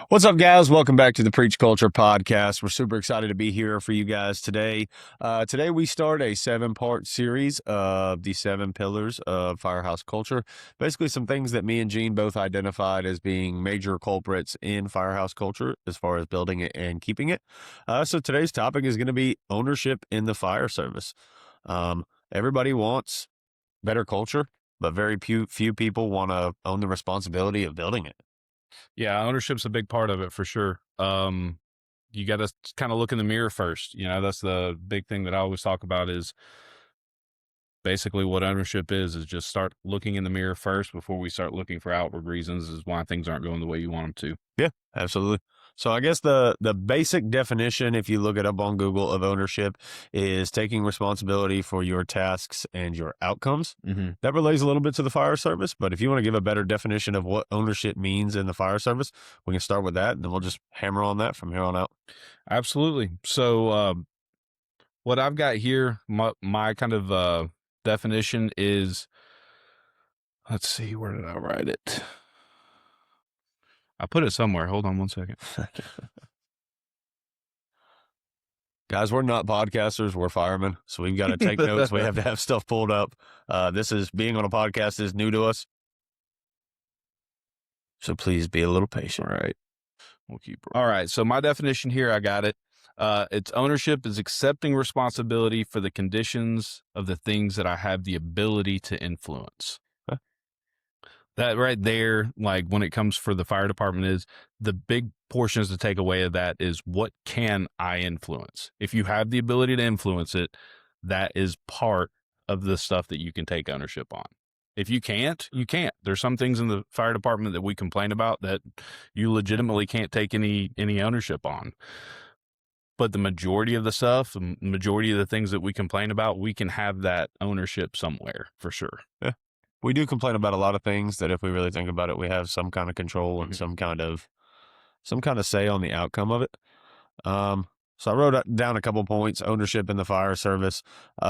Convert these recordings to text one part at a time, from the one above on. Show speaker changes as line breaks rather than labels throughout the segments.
What's up, guys? Welcome back to the Preach Culture podcast. We're super excited to be here for you guys today. Today, we start a 7-part series of the 7 pillars of Firehouse culture. Basically, some things that me and Gene both identified as being major culprits in Firehouse culture as far as building it and keeping it. So today's topic is going to be ownership in the fire service. Everybody wants better culture, but very few people want to own the responsibility of building it.
Yeah, ownership's a big part of it for sure. You got to kind of look in the mirror first. That's the big thing that I always talk about is basically what ownership is just start looking in the mirror first before we start looking for outward reasons is why things aren't going the way you want them to.
Yeah, absolutely. So I guess the basic definition, if you look it up on Google, of ownership is taking responsibility for your tasks and your outcomes.
Mm-hmm.
That relates a little bit to the fire service, but if you want to give a better definition of what ownership means in the fire service, we can start with that, and then we'll just hammer on that from here on out.
Absolutely. So what I've got here, my kind of definition is, let's see, where did I write it? I put it somewhere. Hold on one second.
Guys, we're not podcasters, we're firemen, so we've got to take notes. We have to have stuff pulled up. Being on a podcast is new to us, so please be a little patient.
All right. We'll keep. All right. So my definition here, I got it. It's ownership is accepting responsibility for the conditions of the things that I have the ability to influence.
Huh?
That right there, like when it comes for the fire department, is the big portions to take away of that is what can I influence? If you have the ability to influence it, that is part of the stuff that you can take ownership on. If you can't, you can't. There's some things in the fire department that we complain about that you legitimately can't take any ownership on. But the majority of the stuff, the majority of the things that we complain about, we can have that ownership somewhere for sure.
Yeah. We do complain about a lot of things that if we really think about it, we have some kind of control and some kind of say on the outcome of it. So I wrote down a couple points. Ownership in the fire service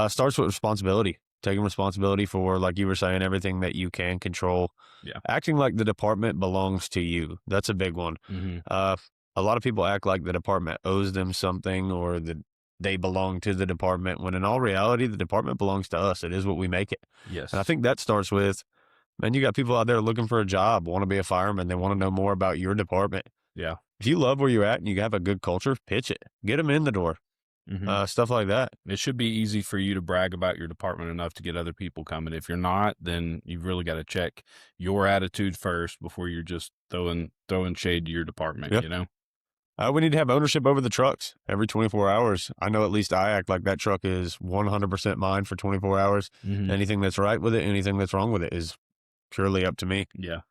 starts with responsibility, taking responsibility for, like you were saying, everything that you can control.
Yeah.
Acting like the department belongs to you. That's a big one.
Mm-hmm.
A lot of people act like the department owes them something or that they belong to the department, when in all reality, the department belongs to us. It is what we make it.
Yes.
And I think that starts with, man, you got people out there looking for a job, want to be a fireman. They want to know more about your department.
Yeah.
If you love where you're at and you have a good culture, pitch it, get them in the door, stuff like that.
It should be easy for you to brag about your department enough to get other people coming. If you're not, then you've really got to check your attitude first before you're just throwing shade to your department,
Yeah. We need to have ownership over the trucks every 24 hours. I know at least I act like that truck is 100% mine for 24 hours. Anything that's right with it, anything that's wrong with it is purely up to me.
Yeah.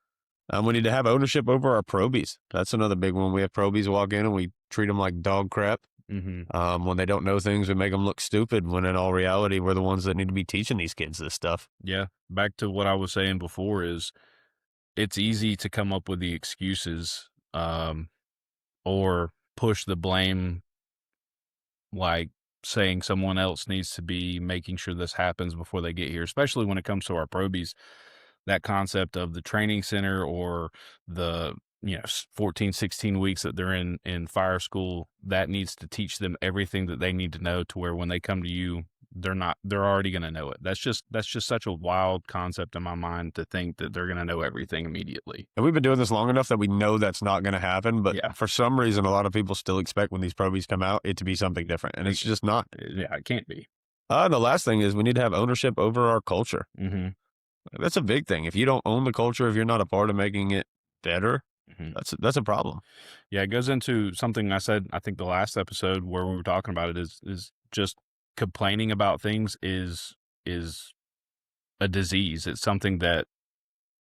We need to have ownership over our probies. That's another big one. We have probies walk in and we treat them like dog crap. When they don't know things, we make them look stupid, when in all reality, we're the ones that need to be teaching these kids this stuff.
Yeah. Back to what I was saying before is it's easy to come up with the excuses or push the blame, like saying someone else needs to be making sure this happens before they get here, especially when it comes to our probies. That concept of the training center or the 14, 16 weeks that they're in fire school, that needs to teach them everything that they need to know, to where when they come to you, they're already going to know it. That's just such a wild concept in my mind, to think that they're going to know everything immediately.
And we've been doing this long enough that we know that's not going to happen. But
Yeah.
for some reason, a lot of people still expect when these probies come out, it to be something different. And it's just not.
Yeah, it can't be.
The last thing is we need to have ownership over our culture. That's a big thing. If you don't own the culture, if you're not a part of making it better, that's a problem.
Yeah, it goes into something I said, I think the last episode where we were talking about it, is just complaining about things is a disease. It's something that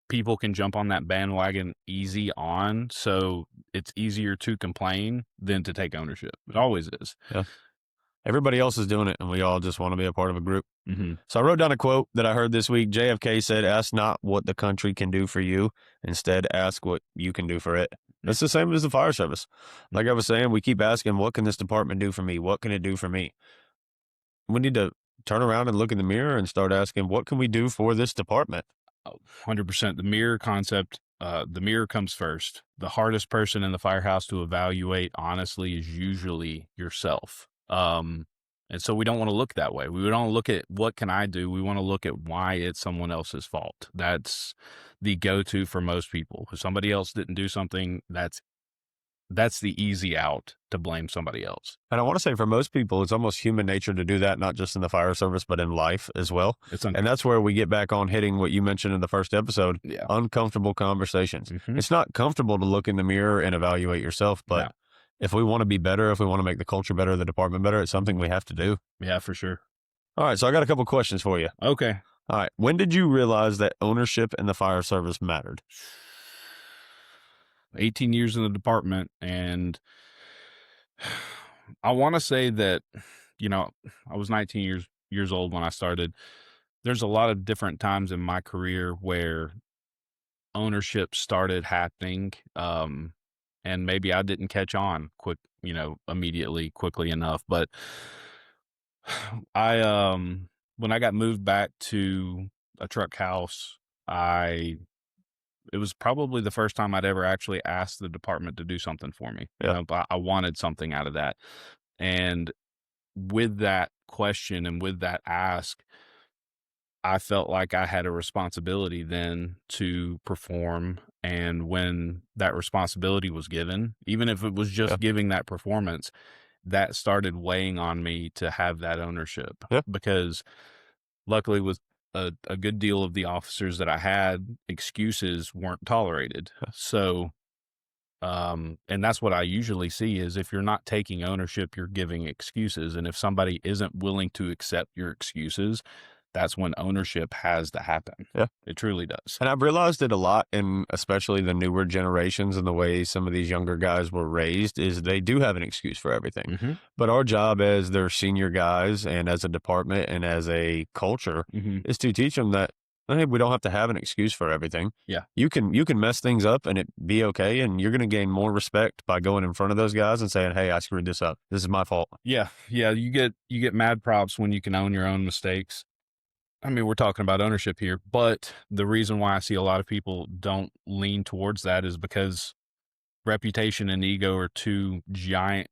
people can jump on that bandwagon easy on. So it's easier to complain than to take ownership. It always is.
Yeah. Everybody else is doing it, and we all just want to be a part of a group. So I wrote down a quote that I heard this week. JFK said, "Ask not what the country can do for you. Instead, ask what you can do for it." That's the same as the fire service. Like I was saying, we keep asking, what can this department do for me? What can it do for me? We need to turn around and look in the mirror and start asking, what can we do for this department?
100%. The mirror concept, the mirror comes first. The hardest person in the firehouse to evaluate, honestly, is usually yourself. And so we don't want to look that way. We don't look at what can I do. We want to look at why it's someone else's fault. That's the go-to for most people. If somebody else didn't do something, that's the easy out to blame somebody else.
And I want to say for most people, it's almost human nature to do that, not just in the fire service, but in life as well. And that's where we get back on hitting what you mentioned in the first episode, uncomfortable conversations. It's not comfortable to look in the mirror and evaluate yourself, but if we want to be better, if we want to make the culture better, the department better, it's something we have to do.
Yeah, for sure.
All right. So I got a couple questions for you.
Okay.
All right. When did you realize that ownership in the fire service mattered?
18 years in the department, and I want to say that, I was 19 years old when I started. There's a lot of different times in my career where ownership started happening, and maybe I didn't catch on quickly enough. But when I got moved back to a truck house, it was probably the first time I'd ever actually asked the department to do something for me. I wanted something out of that. And with that question and with that ask, I felt like I had a responsibility then to perform. And when that responsibility was given, even if it was just giving that performance, that started weighing on me to have that ownership. Because luckily with a good deal of the officers that I had, excuses weren't tolerated. So, and that's what I usually see is if you're not taking ownership, you're giving excuses. And if somebody isn't willing to accept your excuses, that's when ownership has to happen. It truly does.
And I've realized it a lot in especially the newer generations and the way some of these younger guys were raised is they do have an excuse for everything. But our job as their senior guys and as a department and as a culture is to teach them that, hey, we don't have to have an excuse for everything. You can mess things up and it be okay. And you're going to gain more respect by going in front of those guys and saying, hey, I screwed this up. This is my fault.
Yeah. You get mad props when you can own your own mistakes. I mean, we're talking about ownership here, but the reason why I see a lot of people don't lean towards that is because reputation and ego are two giant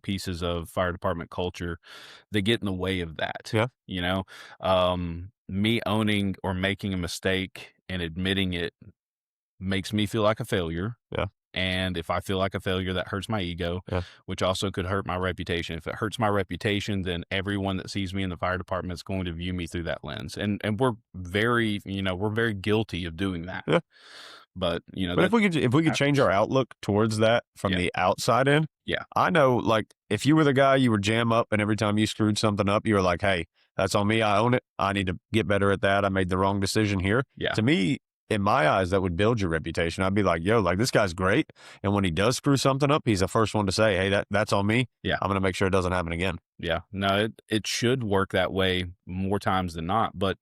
pieces of fire department culture that get in the way of that. Me owning or making a mistake and admitting it makes me feel like a failure. And if I feel like a failure, that hurts my ego, which also could hurt my reputation. If it hurts my reputation, then everyone that sees me in the fire department is going to view me through that lens. And we're very guilty of doing that. But
if we could change our outlook towards that from the outside in, I know, like, if you were the guy, you would jam up, and every time you screwed something up, you were like, hey, that's on me. I own it. I need to get better at that. I made the wrong decision here. To me, in my eyes, that would build your reputation. I'd be like, yo, like, this guy's great. And when he does screw something up, he's the first one to say, hey, that's on me. I'm going to make sure it doesn't happen again.
No, it should work that way more times than not. But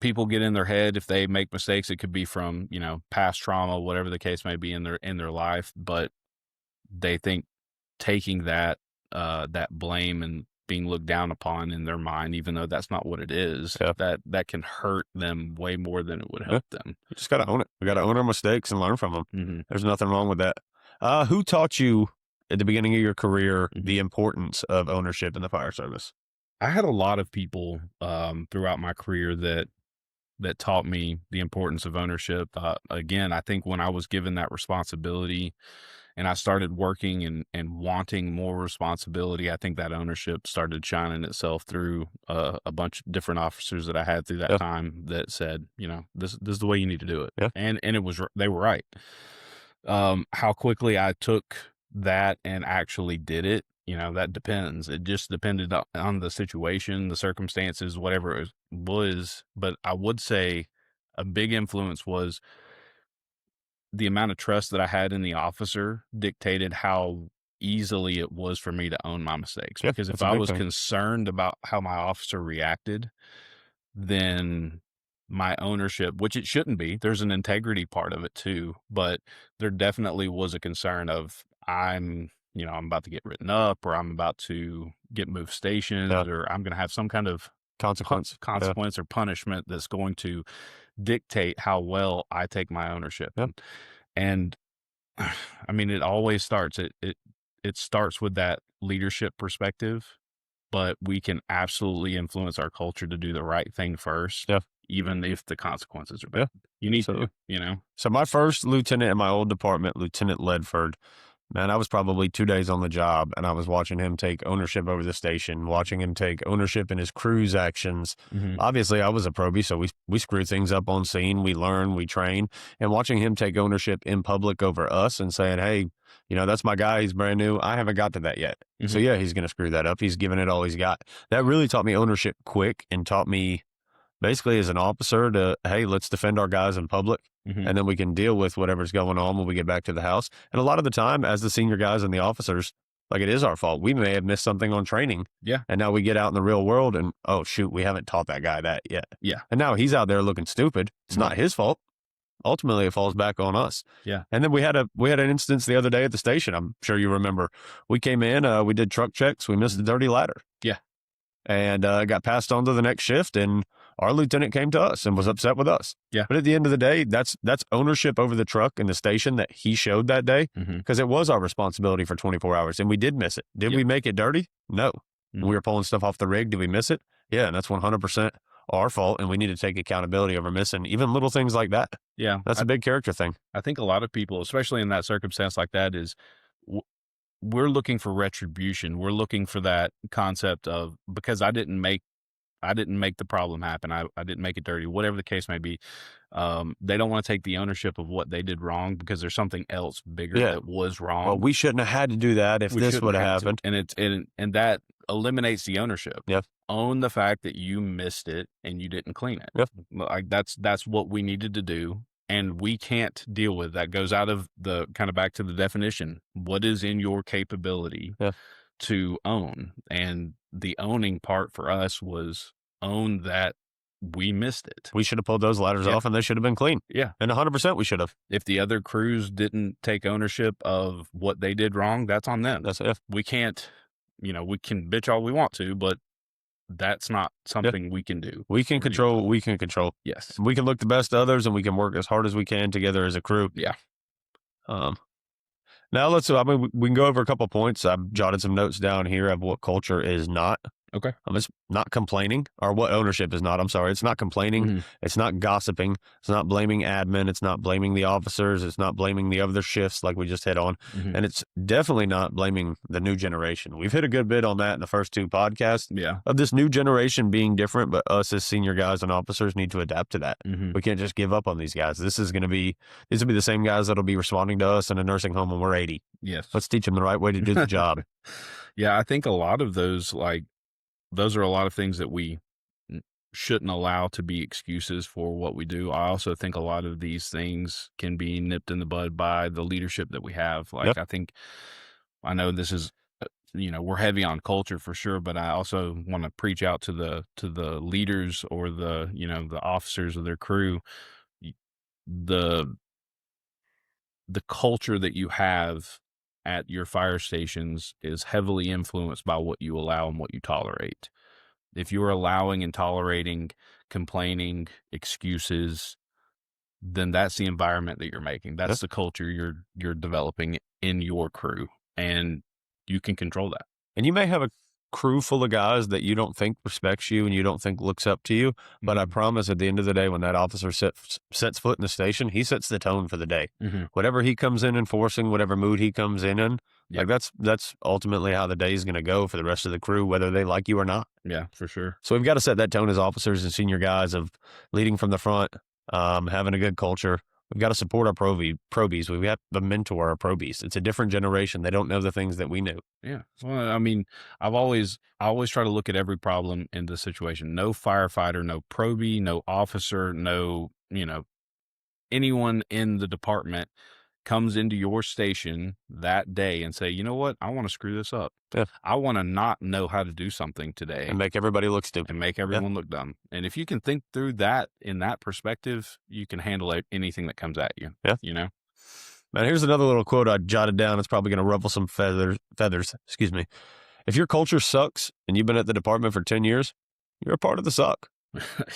people get in their head if they make mistakes. It could be from, past trauma, whatever the case may be in their life. But they think taking that blame and being looked down upon in their mind, even though that's not what it is, that can hurt them way more than it would help them.
You just got to own it. We got to own our mistakes and learn from them. There's nothing wrong with that. Who taught you at the beginning of your career the importance of ownership in the fire service?
I had a lot of people throughout my career that taught me the importance of ownership. Again, I think when I was given that responsibility and I started working and wanting more responsibility, I think that ownership started shining itself through a bunch of different officers that I had through that time that said, this is the way you need to do it. And they were right. How quickly I took that and actually did it, that depends. It just depended on the situation, the circumstances, whatever it was. But I would say a big influence was the amount of trust that I had in the officer dictated how easily it was for me to own my mistakes. Because if I was concerned about how my officer reacted, then my ownership, which it shouldn't be, there's an integrity part of it too, but there definitely was a concern of I'm about to get written up, or I'm about to get moved stations, or I'm going to have some kind of
consequence
or punishment that's going to dictate how well I take my ownership.
Yep.
And I mean, it always starts. It starts with that leadership perspective, but we can absolutely influence our culture to do the right thing first,
Yeah.
even if the consequences are bad.
Yeah.
You need
So-
to, you know.
So my first lieutenant in my old department, Lieutenant Ledford, man, I was probably 2 days on the job, and I was watching him take ownership over the station, watching him take ownership in his crew's actions. Obviously, I was a probie, so we screw things up on scene. We learn, we train, and watching him take ownership in public over us and saying, "Hey, that's my guy. He's brand new. I haven't got to that yet. So yeah, he's going to screw that up. He's giving it all he's got." That really taught me ownership quick and taught me basically as an officer to, hey, let's defend our guys in public. And then we can deal with whatever's going on when we get back to the house. And a lot of the time, as the senior guys and the officers, like, it is our fault. We may have missed something on training.
Yeah.
And now we get out in the real world and, oh, shoot, we haven't taught that guy that yet.
Yeah.
And now he's out there looking stupid. It's
Mhm.
not his fault. Ultimately, it falls back on us.
Yeah.
And then we had an instance the other day at the station. I'm sure you remember. We came in, we did truck checks. We missed the dirty ladder.
Yeah.
And got passed on to the next shift, and our lieutenant came to us and was upset with us.
Yeah.
But at the end of the day, that's ownership over the truck and the station that he showed that day, because it was our responsibility for 24 hours, and we did miss it. Did we make it dirty? No. We were pulling stuff off the rig. Did we miss it? Yeah, and that's 100% our fault, and we need to take accountability over missing even little things like that.
Yeah.
That's a big character thing.
I think a lot of people, especially in that circumstance like that, is we're looking for retribution. We're looking for that concept of, because I didn't make the problem happen. I didn't make it dirty, whatever the case may be. They don't want to take the ownership of what they did wrong because there's something else bigger that was wrong.
Well, we shouldn't have had to do that if this would have happened.
And that eliminates the ownership.
Yep.
Own the fact that you missed it and you didn't clean it.
Yep.
Like that's what we needed to do. And we can't deal with that. Goes out of the kind of back to the definition. What is in your capability to own? And the owning part for us was own that we missed it.
We should have pulled those ladders off, and they should have been clean.
Yeah.
And 100% we should have.
If the other crews didn't take ownership of what they did wrong, that's on them.
That's it.
We can't, we can bitch all we want to, but that's not something we can do.
We can control what we can control.
Yes.
We can look the best to others, and we can work as hard as we can together as a crew.
Yeah.
Now we can go over a couple points. I've jotted some notes down here of what culture is not.
Okay.
It's not complaining, or what ownership is not. I'm sorry. It's not complaining. It's not gossiping. It's not blaming admin. It's not blaming the officers. It's not blaming the other shifts like we just hit on. And it's definitely not blaming the new generation. We've hit a good bit on that in the first 2 podcasts.
Yeah.
Of this new generation being different, but us as senior guys and officers need to adapt to that. We can't just give up on these guys. These will be the same guys that'll be responding to us in a nursing home when we're 80.
Yes.
Let's teach them the right way to do the job.
Yeah. I think a lot of those, those are a lot of things that we shouldn't allow to be excuses for what we do. I also think a lot of these things can be nipped in the bud by the leadership that we have. I know this is, we're heavy on culture for sure, but I also want to preach out to the leaders or the officers of their crew. The culture that you have at your fire stations is heavily influenced by what you allow and what you tolerate. If you're allowing and tolerating complaining, excuses, then that's the environment that you're making. That's the culture you're developing in your crew, and you can control that.
And you may have a crew full of guys that you don't think respects you and you don't think looks up to you, but I promise at the end of the day, when that officer sets foot in the station, he sets the tone for the day. Whatever he comes in enforcing, whatever mood he comes in, like that's ultimately how the day is going to go for the rest of the crew, whether they like you or not.
Yeah, for sure.
So we've got to set that tone as officers and senior guys of leading from the front, having a good culture. We've got to support our probies. We've got to mentor our probies. It's a different generation. They don't know the things that we knew.
Yeah. Well, I mean, I always try to look at every problem in the situation. No firefighter, no probie, no officer, no, anyone in the department comes into your station that day and say, you know what, I want to screw this up.
Yeah.
I want to not know how to do something today.
And make everybody look stupid.
And make everyone look dumb. And if you can think through that in that perspective, you can handle anything that comes at you.
Yeah. Man, here's another little quote I jotted down. It's probably going to ruffle some feathers. Excuse me. If your culture sucks and you've been at the department for 10 years, you're a part of the suck.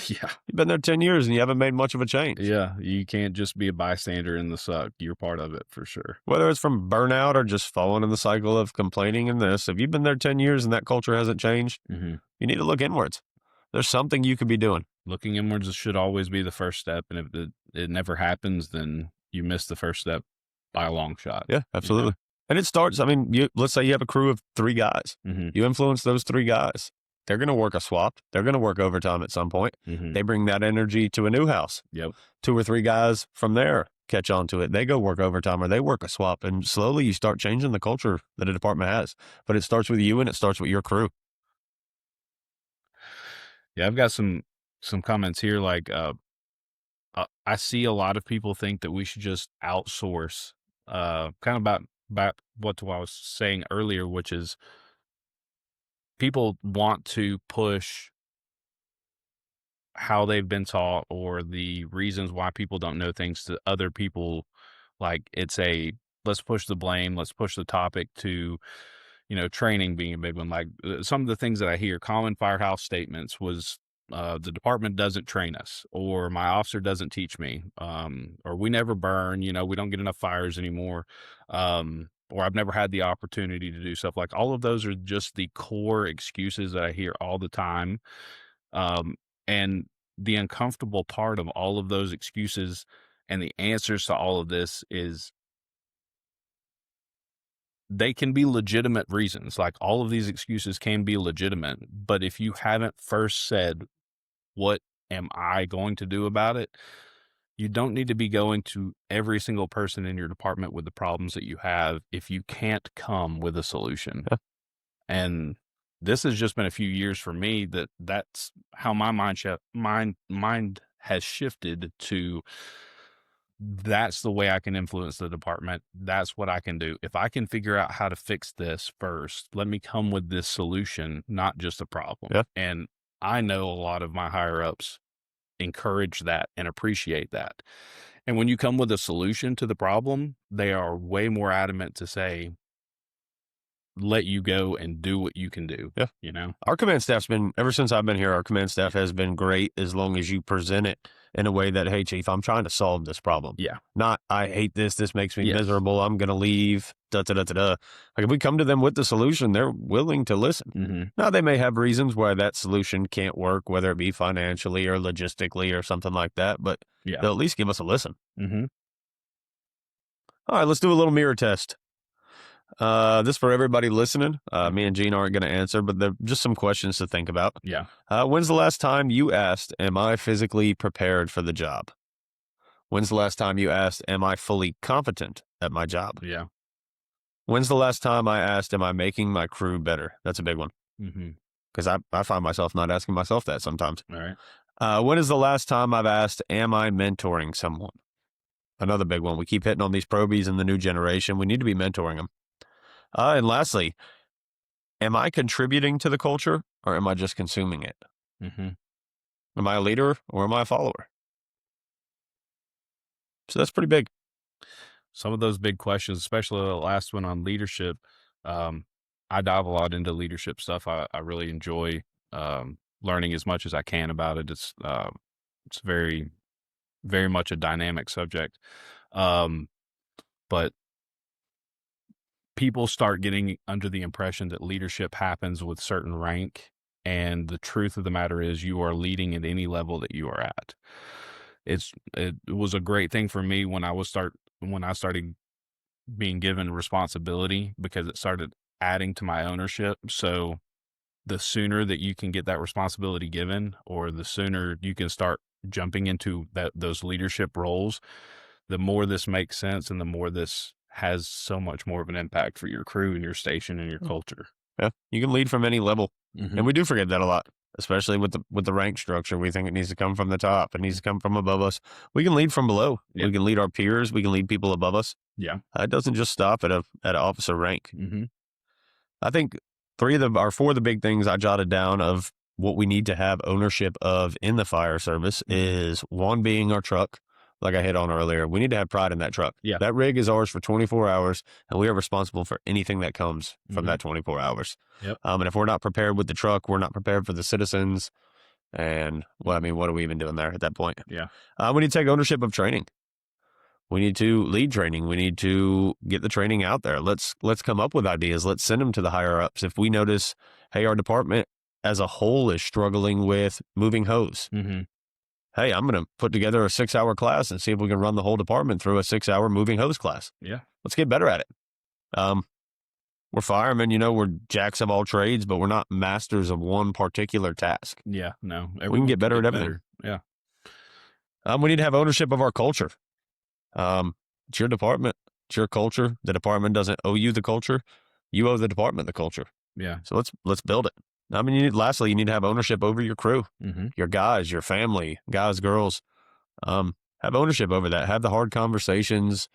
Yeah.
You've been there 10 years and you haven't made much of a change.
Yeah. You can't just be a bystander in the suck. You're part of it for sure.
Whether it's from burnout or just falling in the cycle of complaining and this, if you've been there 10 years and that culture hasn't changed,
Mm-hmm.
you need to look inwards. There's something you could be doing.
Looking inwards should always be the first step. And if it never happens, then you miss the first step by a long shot.
Yeah, absolutely. And it starts, I mean, let's say you have a crew of 3 guys.
Mm-hmm.
You influence those 3 guys. They're going to work a swap. They're going to work overtime at some point.
Mm-hmm.
They bring that energy to a new house.
Yep.
2 or 3 guys from there catch on to it. They go work overtime or they work a swap. And slowly you start changing the culture that a department has. But it starts with you and it starts with your crew.
Yeah, I've got some comments here like I see a lot of people think that we should just outsource kind of about what I was saying earlier, which is people want to push how they've been taught or the reasons why people don't know things to other people. Like it's let's push the blame, let's push the topic to, training being a big one. Like some of the things that I hear, common firehouse statements was, the department doesn't train us, or my officer doesn't teach me, or we never burn, we don't get enough fires anymore, or I've never had the opportunity to do stuff. Like all of those are just the core excuses that I hear all the time. And the uncomfortable part of all of those excuses and the answers to all of this is they can be legitimate reasons. Like all of these excuses can be legitimate, but if you haven't first said, what am I going to do about it? You don't need to be going to every single person in your department with the problems that you have if you can't come with a solution.
Yeah.
And this has just been a few years for me that's how my mind has shifted to. That's the way I can influence the department. That's what I can do. If I can figure out how to fix this first, let me come with this solution, not just a problem.
Yeah.
And I know a lot of my higher ups encourage that and appreciate that. And when you come with a solution to the problem, they are way more adamant to say, let you go and do what you can do.
Yeah. Our command staff's been, ever since I've been here, our command staff has been great as long as you present it in a way that, hey, Chief, I'm trying to solve this problem.
Yeah.
Not, I hate this. This makes me miserable. I'm going to leave. Da, da, da, da, da. Like if we come to them with the solution, they're willing to listen.
Mm-hmm.
Now, they may have reasons why that solution can't work, whether it be financially or logistically or something like that, but they'll at least give us a listen.
Mm-hmm.
All right, let's do a little mirror test. This for everybody listening. Me and Gene aren't going to answer, but they're just some questions to think about.
Yeah.
When's the last time you asked, am I physically prepared for the job? When's the last time you asked, am I fully competent at my job?
Yeah.
When's the last time I asked, am I making my crew better? That's a big one.
Mm-hmm.
Because I find myself not asking myself that sometimes.
All right.
When is the last time I've asked, am I mentoring someone? Another big one. We keep hitting on these probies in the new generation. We need to be mentoring them. And lastly, am I contributing to the culture or am I just consuming it?
Mm-hmm.
Am I a leader or am I a follower? So that's pretty big.
Some of those big questions, especially the last one on leadership, I dive a lot into leadership stuff. I really enjoy learning as much as I can about it. It's very, very much a dynamic subject. But people start getting under the impression that leadership happens with certain rank. And the truth of the matter is you are leading at any level that you are at. It was a great thing for me when I started being given responsibility, because it started adding to my ownership. So the sooner that you can get that responsibility given, or the sooner you can start jumping into those leadership roles, the more this makes sense and the more this has so much more of an impact for your crew and your station and your culture.
Yeah, you can lead from any level.
Mm-hmm.
And we do forget that a lot, especially with the rank structure. We think it needs to come from the top. It needs to come from above us. We can lead from below.
Yeah.
We can lead our peers. We can lead people above us.
Yeah.
It doesn't just stop at an officer rank.
Mm-hmm.
I think four of the big things I jotted down of what we need to have ownership of in the fire service is one being our truck. Like I hit on earlier, we need to have pride in that truck.
Yeah.
That rig is ours for 24 hours, and we are responsible for anything that comes from that 24 hours.
Yep.
And if we're not prepared with the truck, we're not prepared for the citizens. And well, I mean, what are we even doing there at that point?
Yeah.
We need to take ownership of training. We need to lead training. We need to get the training out there. Let's come up with ideas. Let's send them to the higher ups. If we notice, hey, our department as a whole is struggling with moving hose.
Mm-hmm.
Hey, I'm going to put together a 6-hour class and see if we can run the whole department through a 6-hour moving hose class.
Yeah.
Let's get better at it. We're firemen, we're jacks of all trades, but we're not masters of one particular task.
Yeah. No.
We can get better at everything.
Yeah.
We need to have ownership of our culture. It's your department. It's your culture. The department doesn't owe you the culture. You owe the department the culture.
Yeah.
So let's build it. I mean, lastly, you need to have ownership over your crew,
Mm-hmm.
your guys, your family, guys, girls. Have ownership over that. Have the hard conversations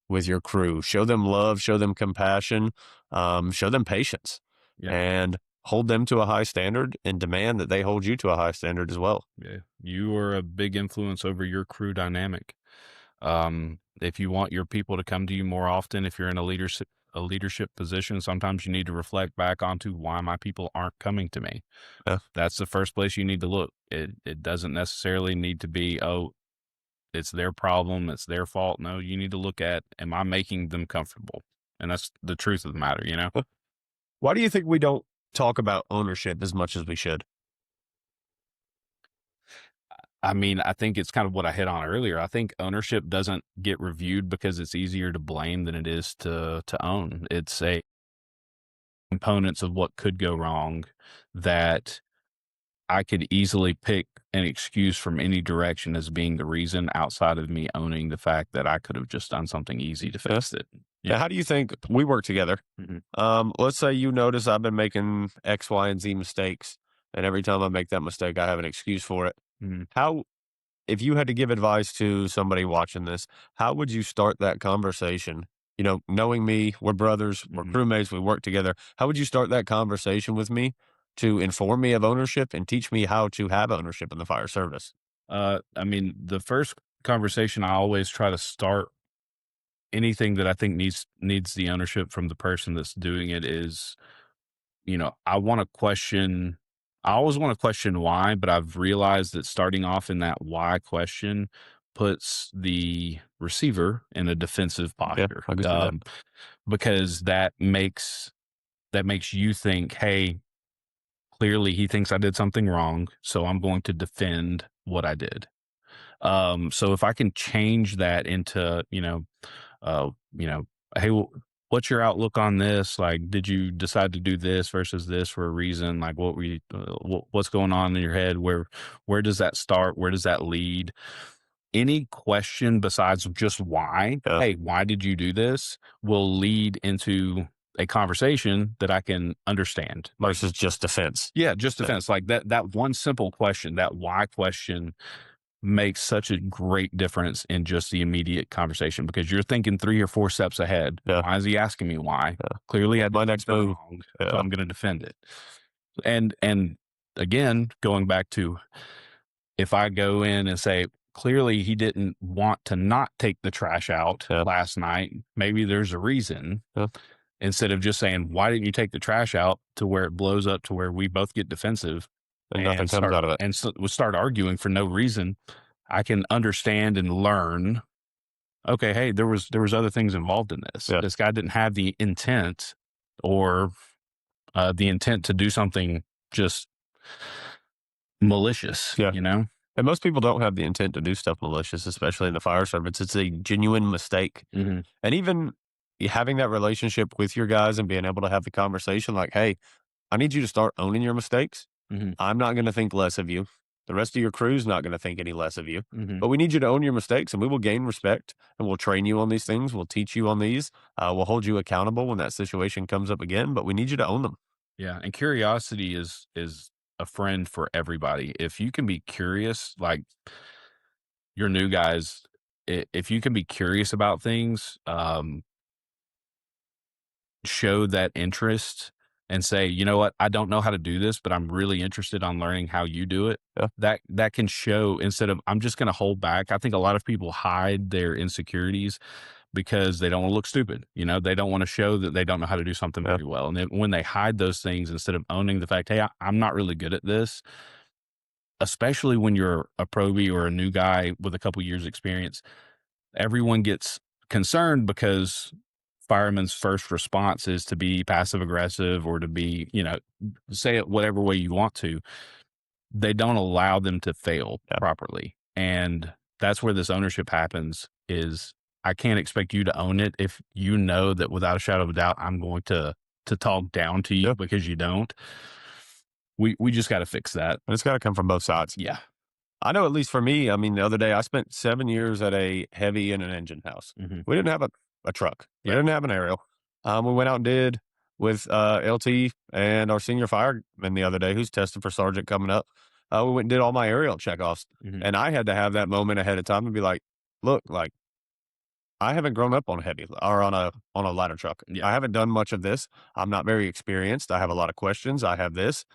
with your crew. Show them love. Show them compassion. Show them patience.
Yeah.
And hold them to a high standard and demand that they hold you to a high standard as well.
Yeah. You are a big influence over your crew dynamic. If you want your people to come to you more often, if you're in a leadership position, sometimes you need to reflect back onto why my people aren't coming to me.
Yeah.
That's the first place you need to look. It doesn't necessarily need to be, oh, it's their problem, it's their fault. No, you need to look at, am I making them comfortable? And that's the truth of the matter,
Why do you think we don't talk about ownership as much as we should?
I mean, I think it's kind of what I hit on earlier. I think ownership doesn't get reviewed because it's easier to blame than it is to own. It's a components of what could go wrong that I could easily pick an excuse from any direction as being the reason outside of me owning the fact that I could have just done something easy to fix it.
Yeah. How do you think we work together?
Mm-hmm.
Let's say you notice I've been making X, Y, and Z mistakes, and every time I make that mistake, I have an excuse for it.
Mm-hmm.
How, if you had to give advice to somebody watching this, how would you start that conversation? Knowing me, we're brothers, we're
Mm-hmm.
crewmates, we work together. How would you start that conversation with me to inform me of ownership and teach me how to have ownership in the fire service?
I mean, the first conversation I always try to start anything that I think needs the ownership from the person that's doing it is, I always want to question why, but I've realized that starting off in that why question puts the receiver in a defensive posture.
I can see that.
Because that makes you think, hey, clearly he thinks I did something wrong, so I'm going to defend what I did. So if I can change that into, hey, what's your outlook on this? Like, did you decide to do this versus this for a reason? Like, what's going on in your head? Where does that start? Where does that lead? Any question besides just why, hey, why did you do this, will lead into a conversation that I can understand.
Versus just defense.
Yeah, just defense. Like that one simple question, that why question makes such a great difference in just the immediate conversation because you're thinking 3 or 4 steps ahead.
Yeah.
Why is he asking me why? Clearly I did
My next move.
wrong, so I'm going to defend it. And again, going back to if I go in and say, clearly he didn't want to not take the trash out last night, maybe there's a reason. Instead of just saying, why didn't you take the trash out, to where it blows up to where we both get defensive
and nothing comes out of it.
And so we start arguing for no reason. I can understand and learn, okay, hey, there was other things involved in this. This guy didn't have the intent or the intent to do something just malicious,
And most people don't have the intent to do stuff malicious, especially in the fire service. It's a genuine mistake.
Mm-hmm.
And even having that relationship with your guys and being able to have the conversation like, hey, I need you to start owning your mistakes.
Mm-hmm.
I'm not going to think less of you. The rest of your crew's not going to think any less of you.
Mm-hmm.
But we need you to own your mistakes, and we will gain respect, and we'll train you on these things. We'll teach you on these. We'll hold you accountable when that situation comes up again, but we need you to own them.
Yeah. And curiosity is a friend for everybody. If you can be curious, like your new guys, if you can be curious about things, show that interest and say, you know what, I don't know how to do this, but I'm really interested on learning how you do it. That can show, instead of, I'm just going to hold back. I think a lot of people hide their insecurities because they don't want to look stupid. They don't want to show that they don't know how to do something very well. And then when they hide those things, instead of owning the fact, hey, I'm not really good at this, especially when you're a probie or a new guy with a couple years experience, everyone gets concerned because firemen's first response is to be passive aggressive or to be, say it whatever way you want to. They don't allow them to fail
Yeah.
properly. And that's where this ownership happens is I can't expect you to own it if you know that without a shadow of a doubt, I'm going to talk down to you
Yeah.
because you don't. We just got to fix that.
And it's got to come from both sides.
Yeah.
I know, at least for me, I mean, the other day I spent 7 years at a heavy and an engine house.
Mm-hmm.
We didn't have a truck. We
Yeah.
didn't have an aerial. We went out and did with LT and our senior fireman the other day, who's testing for sergeant coming up. We went and did all my aerial checkoffs.
Mm-hmm.
And I had to have that moment ahead of time and be like, look, like, I haven't grown up on a heavy or on a ladder truck.
Yeah.
I haven't done much of this. I'm not very experienced. I have a lot of questions. I have this.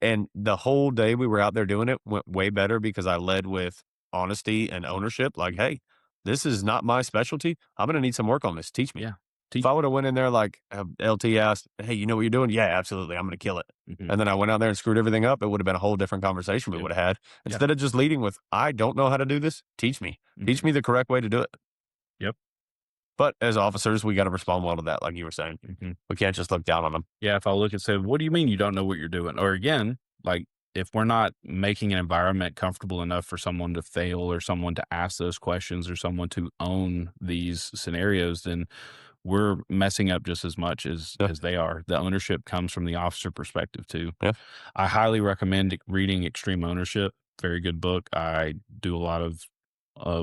And the whole day we were out there doing it went way better because I led with honesty and ownership. Like, hey, this is not my specialty. I'm going to need some work on this. Teach me.
Yeah.
If I would have went in there like LT asked, hey, you know what you're doing? Yeah, absolutely. I'm going to kill it.
Mm-hmm.
And then I went out there and screwed everything up. It would have been a whole different conversation we
Yep.
would have had. Instead of just leading with, I don't know how to do this. Teach me.
Mm-hmm.
Teach me the correct way to do it.
Yep.
But as officers, we got to respond well to that, like you were saying.
Mm-hmm.
We can't just look down on them.
Yeah. If I look and say, what do you mean you don't know what you're doing? Or again, like if we're not making an environment comfortable enough for someone to fail or someone to ask those questions or someone to own these scenarios, then we're messing up just as much as they are. The ownership comes from the officer perspective too.
Yeah.
I highly recommend reading Extreme Ownership. Very good book. I do a lot of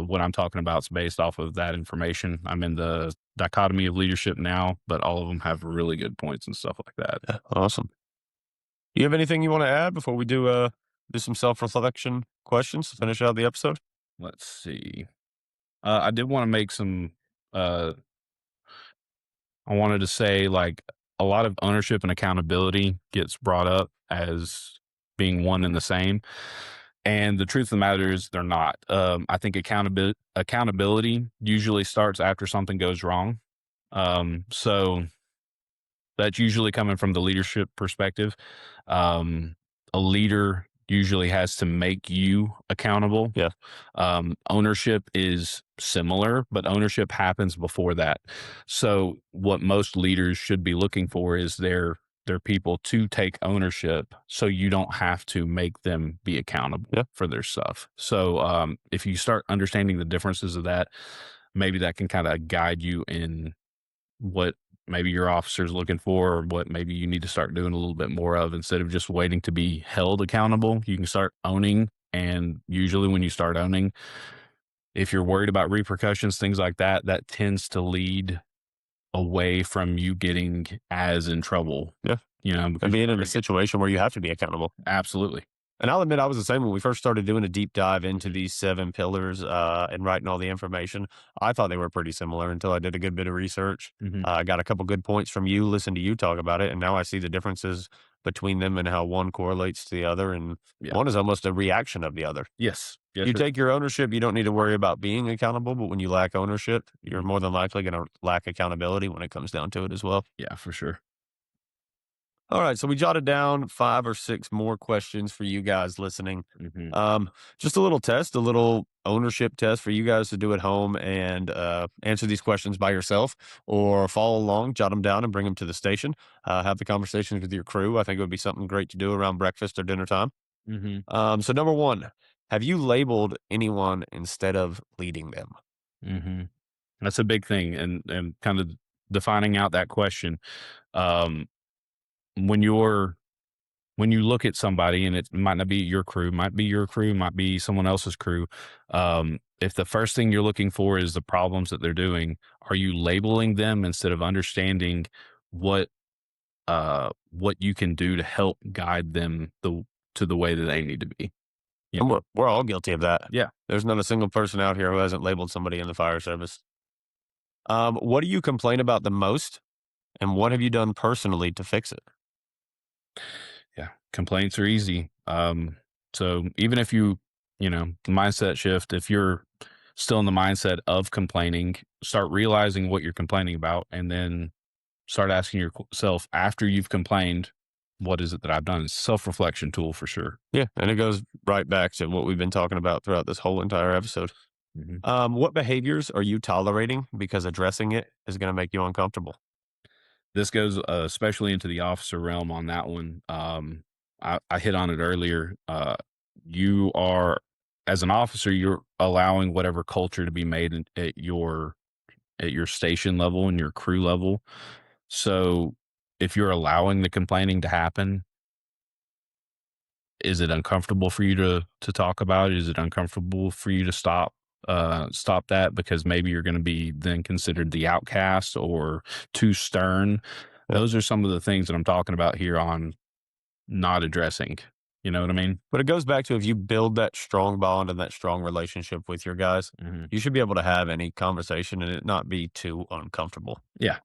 what I'm talking about is based off of that information. I'm in the dichotomy of leadership now, but all of them have really good points and stuff like that.
Yeah. Awesome. You have anything you want to add before we do some self-reflection questions to finish out the episode?
Let's see. I did want to make some, I wanted to say like a lot of ownership and accountability gets brought up as being one and the same. And the truth of the matter is they're not. I think accountability usually starts after something goes wrong. So that's usually coming from the leadership perspective. A leader usually has to make you accountable.
Yeah.
Ownership is similar, but ownership happens before that. So what most leaders should be looking for is their people to take ownership so you don't have to make them be accountable for their stuff. So if you start understanding the differences of that, maybe that can kind of guide you in what maybe your officer's looking for or what maybe you need to start doing a little bit more of instead of just waiting to be held accountable. You can start owning. And usually when you start owning, if you're worried about repercussions, things like that, that tends to lead away from you getting as in trouble.
Yeah.
Because
and being in a situation where you have to be accountable.
Absolutely.
And I'll admit I was the same when we first started doing a deep dive into these 7 pillars and writing all the information. I thought they were pretty similar until I did a good bit of research.
Mm-hmm.
I got a couple good points from you, listened to you talk about it, and now I see the differences between them and how one correlates to the other. And one is almost a reaction of the other.
Yes.
You take your ownership, you don't need to worry about being accountable. But when you lack ownership, you're more than likely going to lack accountability when it comes down to it as well.
Yeah, for sure.
All right, so we jotted down 5 or 6 more questions for you guys listening.
Mm-hmm.
Just a little test, a little ownership test for you guys to do at home and answer these questions by yourself or follow along, jot them down and bring them to the station. Have the conversations with your crew. I think it would be something great to do around breakfast or dinner time.
Mm-hmm.
So number 1, have you labeled anyone instead of leading them?
Mm-hmm. That's a big thing. And kind of defining out that question. When you look at somebody and it might not be your crew, might be someone else's crew. If the first thing you're looking for is the problems that they're doing, are you labeling them instead of understanding what you can do to help guide them to the way that they need to be?
And we're all guilty of that.
Yeah.
There's not a single person out here who hasn't labeled somebody in the fire service. What do you complain about the most, and what have you done personally to fix it?
Yeah, complaints are easy. So even if mindset shift, if you're still in the mindset of complaining, start realizing what you're complaining about and then start asking yourself after you've complained, what is it that I've done? It's a self-reflection tool for sure.
Yeah, and it goes right back to what we've been talking about throughout this whole entire episode.
Mhm.
What behaviors are you tolerating because addressing it is going to make you uncomfortable?
This goes especially into the officer realm on that one. I hit on it earlier. You are, as an officer, you're allowing whatever culture to be made at your station level and your crew level. So if you're allowing the complaining to happen, is it uncomfortable for you to talk about it? Is it uncomfortable for you to stop that because maybe you're going to be then considered the outcast or too stern?
Yeah.
Those are some of the things that I'm talking about here on not addressing. You know what I mean?
But it goes back to if you build that strong bond and that strong relationship with your guys,
Hmm.
you should be able to have any conversation and it not be too uncomfortable.
Yeah.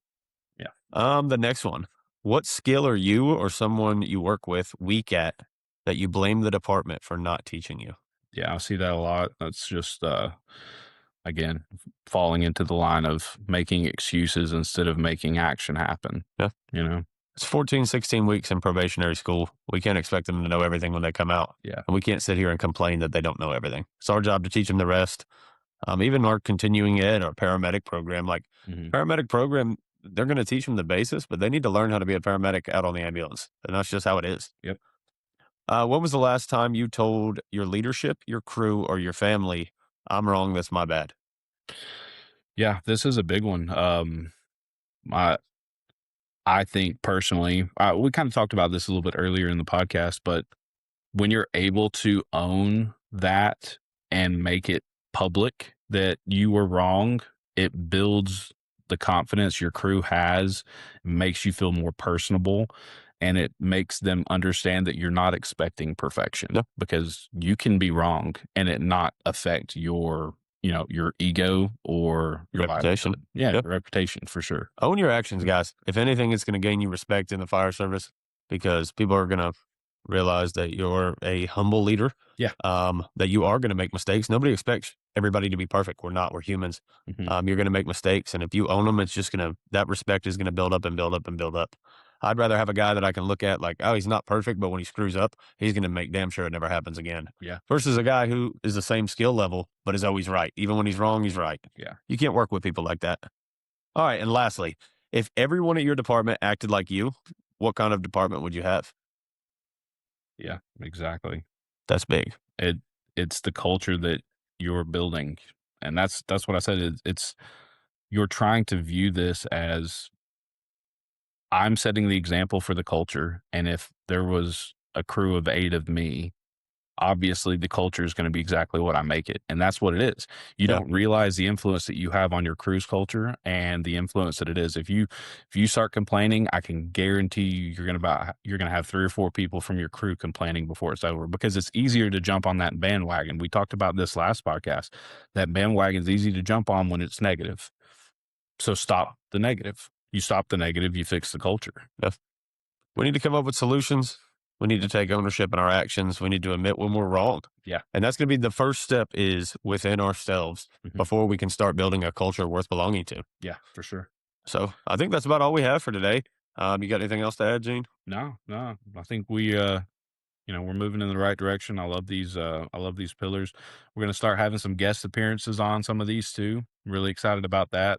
Yeah.
The next one. What skill are you or someone you work with weak at that you blame the department for not teaching you?
Yeah. I see that a lot. That's just, again, falling into the line of making excuses instead of making action happen.
Yeah.
You know?
It's 14, 16 weeks in probationary school. We can't expect them to know everything when they come out.
Yeah.
And we can't sit here and complain that they don't know everything. It's our job to teach them the rest. Even our continuing ed or paramedic program, like
Hmm.
paramedic program, they're going to teach them the basis, but they need to learn how to be a paramedic out on the ambulance. And that's just how it is.
Yep.
When was the last time you told your leadership, your crew, or your family, I'm wrong, that's my bad?
Yeah. This is a big one. I I think personally, we kind of talked about this a little bit earlier in the podcast, but when you're able to own that and make it public that you were wrong, it builds the confidence your crew has, makes you feel more personable, and it makes them understand that you're not expecting perfection
Yeah.
because you can be wrong and it not affect your, your ego or your
Reputation.
livelihood. Yeah,
Yep.
your reputation for sure.
Own your actions, guys. If anything, it's going to gain you respect in the fire service because people are going to realize that you're a humble leader,
Yeah.
that you are going to make mistakes. Nobody expects everybody to be perfect. We're not. We're humans.
Hmm.
You're going to make mistakes. And if you own them, it's just going to, that respect is going to build up and build up and build up. I'd rather have a guy that I can look at like, oh, he's not perfect, but when he screws up, he's going to make damn sure it never happens again.
Yeah.
Versus a guy who is the same skill level, but is always right. Even when he's wrong, he's right.
Yeah.
You can't work with people like that. All right. And lastly, if everyone at your department acted like you, what kind of department would you have?
Yeah. Exactly.
That's big.
It it's the culture that you're building, and that's what I said. It's you're trying to view this as I'm setting the example for the culture, and if there was a crew of 8 of me, obviously the culture is going to be exactly what I make it, and that's what it is. You
Yeah.
don't realize the influence that you have on your crew's culture and the influence that it is. If you start complaining, I can guarantee you're going to have 3 or 4 people from your crew complaining before it's over because it's easier to jump on that bandwagon. We talked about this last podcast. That bandwagon is easy to jump on when it's negative. So stop the negative. You stop the negative, you fix the culture.
Yeah. We need to come up with solutions. We need to take ownership in our actions. We need to admit when we're wrong.
Yeah.
And that's going to be the first step is within ourselves
Mhm.
before we can start building a culture worth belonging to.
Yeah, for sure.
So I think that's about all we have for today. You got anything else to add, Gene?
No, no. I think we're moving in the right direction. I love these pillars. We're gonna start having some guest appearances on some of these too. Really excited about that.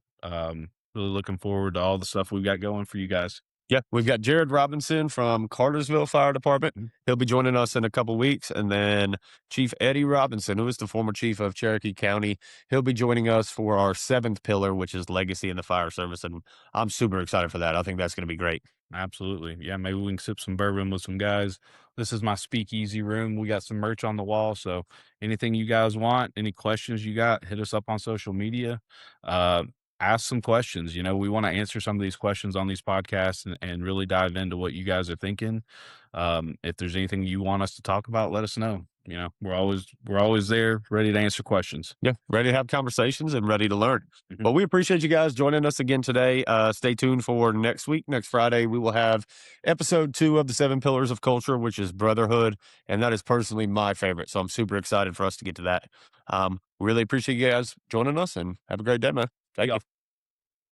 Really looking forward to all the stuff we've got going for you guys.
Yeah, we've got Jared Robinson from Cartersville Fire Department.
Mhm.
He'll be joining us in a couple weeks. And then Chief Eddie Robinson, who is the former chief of Cherokee County, he'll be joining us for our 7th pillar, which is legacy in the fire service. And I'm super excited for that. I think that's going to be great.
Absolutely. Yeah, maybe we can sip some bourbon with some guys. This is my speakeasy room. We got some merch on the wall. So anything you guys want, any questions you got, hit us up on social media. Uh, Ask some questions. We want to answer some of these questions on these podcasts and really dive into what you guys are thinking. If there's anything you want us to talk about, let us know. We're always there, ready to answer questions.
Yeah, ready to have conversations and ready to learn.
Mhm.
Well, we appreciate you guys joining us again today. Stay tuned for next week. Next Friday, we will have episode 2 of the 7 Pillars of Culture, which is brotherhood. And that is personally my favorite. So I'm super excited for us to get to that. Really appreciate you guys joining us and have a great day, man. Thank you.